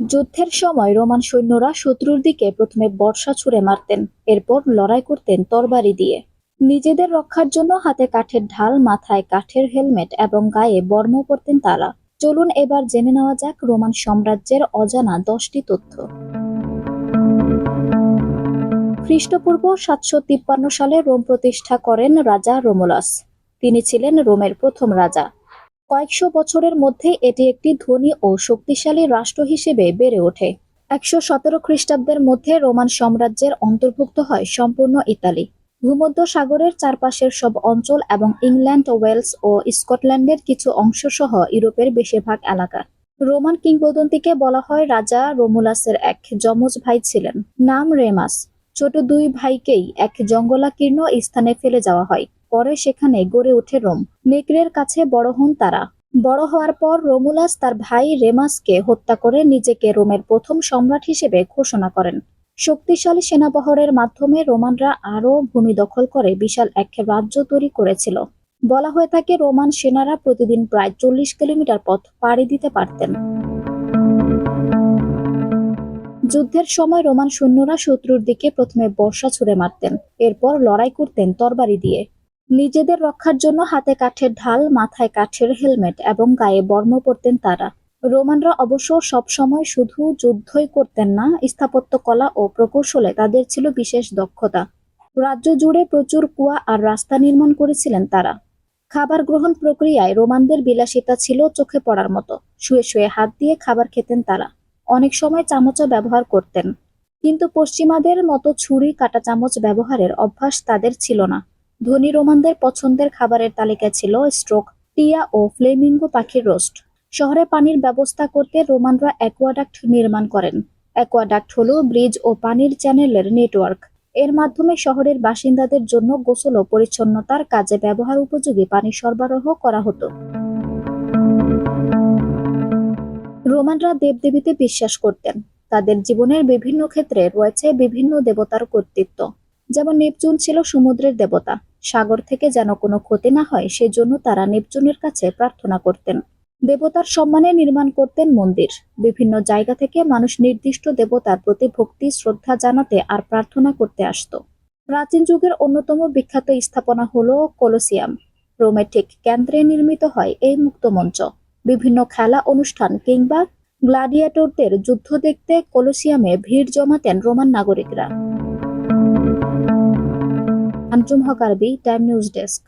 যুদ্ধের সময় রোমান সৈন্যরা শত্রুর দিকে প্রথমে বর্শা ছুড়ে মারতেন, এরপর লড়াই করতেন তরবারি দিয়ে। নিজেদের রক্ষার জন্য হাতে কাঠের ঢাল, মাথায় কাঠের হেলমেট এবং গায়ে বর্ম পরতেন তারা। চলুন এবার জেনে নেওয়া যাক রোমান সাম্রাজ্যের অজানা 10টি তথ্য। খ্রিস্টপূর্ব 753 সালে রোম প্রতিষ্ঠা করেন রাজা রোমুলাস। তিনি ছিলেন রোমের প্রথম রাজা। কয়েকশো বছরের মধ্যে এটি একটি ধনী ও শক্তিশালী রাষ্ট্র হিসেবে বেড়ে ওঠে। 117 খ্রিস্টাব্দের মধ্যে রোমান সাম্রাজ্যের অন্তর্ভুক্ত হয় সম্পূর্ণ ইতালি, ভূমধ্য সাগরের চারপাশের সব অঞ্চল এবং ইংল্যান্ড, ওয়েলস ও স্কটল্যান্ডের কিছু অংশ সহ ইউরোপের বেশিরভাগ এলাকা। রোমান কিংবদন্তিকে বলা হয় রাজা রোমুলাসের এক যমজ ভাই ছিলেন, নাম রেমাস। ছোট দুই ভাইকেই এক জঙ্গলাকীর্ণ স্থানে ফেলে যাওয়া হয়। পরে সেখানে গড়ে ওঠে রোম। নেকড়ের কাছে বড় হন তারা। বড় হওয়ার পর রোমুলাস তার ভাই রেমাসকে হত্যা করে নিজেকে রোমের প্রথম সম্রাট হিসেবে ঘোষণা করেন। শক্তিশালী সেনাবহরের মাধ্যমে রোমানরা আরও ভূমি দখল করে বিশাল এক রাজ্য তৈরি করেছিল। বলা হয়ে থাকে রোমান সেনারা প্রতিদিন প্রায় 40 কিলোমিটার পথ পাড়ি দিতে পারতেন। যুদ্ধের সময় রোমান সৈন্যরা শত্রুর দিকে প্রথমে বর্শা ছুড়ে মারতেন, এরপর লড়াই করতেন তরবারি দিয়ে। নিজেদের রক্ষার জন্য হাতে কাঠের ঢাল, মাথায় কাঠের হেলমেট এবং গায়ে বর্ম পরতেন তারা। রোমানরা অবশ্য সবসময় শুধু যুদ্ধই করতেন না, স্থাপত্যকলা ও প্রকৌশলে তাদের ছিল বিশেষ দক্ষতা। রাজ্য জুড়ে প্রচুর কুয়া আর রাস্তা নির্মাণ করেছিলেন তারা। খাবার গ্রহণ প্রক্রিয়ায় রোমানদের বিলাসিতা ছিল চোখে পড়ার মতো। শুয়ে শুয়ে হাত দিয়ে খাবার খেতেন তারা। অনেক সময় চামচও ব্যবহার করতেন। কিন্তু পশ্চিমাদের মতো ছুরি কাঁটা চামচ ব্যবহারের অভ্যাস তাদের ছিল না। ধনী রোমানদের পছন্দের খাবারের তালিকায় ছিল স্ট্রোক, টিয়া ও ফ্লেমিঙ্গো পাখির রোস্ট। শহরে পানির ব্যবস্থা করতে রোমানরা অ্যাকোয়াডাক্ট নির্মাণ করেন। অ্যাকোয়াডাক্ট হলো ব্রিজ ও পানির চ্যানেলের নেটওয়ার্ক। এর মাধ্যমে শহরের বাসিন্দাদের জন্য গোসল ও পরিচ্ছন্নতার কাজে ব্যবহার উপযোগী পানি সরবরাহ করা হতো। রোমানরা দেবদেবীতে বিশ্বাস করতেন। তাদের জীবনের বিভিন্ন ক্ষেত্রে রয়েছে বিভিন্ন দেবতার কর্তৃত্ব। যেমন নেপচুন ছিল সমুদ্রের দেবতা। সাগর থেকে যেন কোনো ক্ষতি না হয় সেজন্য তারা নেপচুনের কাছে প্রার্থনা করতেন। দেবতার সম্মানে নির্মাণ করতেন মন্দির। বিভিন্ন জায়গা থেকে মানুষ নির্দিষ্ট দেবতার প্রতি ভক্তি শ্রদ্ধা জানাতে আর প্রার্থনা করতে আসতো। প্রাচীন যুগের অন্যতম বিখ্যাত স্থাপনা হলো কলোসিয়াম। রোমের ঠিক কেন্দ্রে নির্মিত হয় এই মুক্ত মঞ্চ। বিভিন্ন খেলা অনুষ্ঠান কিংবা গ্ল্যাডিয়েটরদের যুদ্ধ দেখতে কলোসিয়ামে ভিড় জমাতেন রোমান নাগরিকরা। আঞ্জুম হক আরবি, টাইম নিউজ ডেস্ক।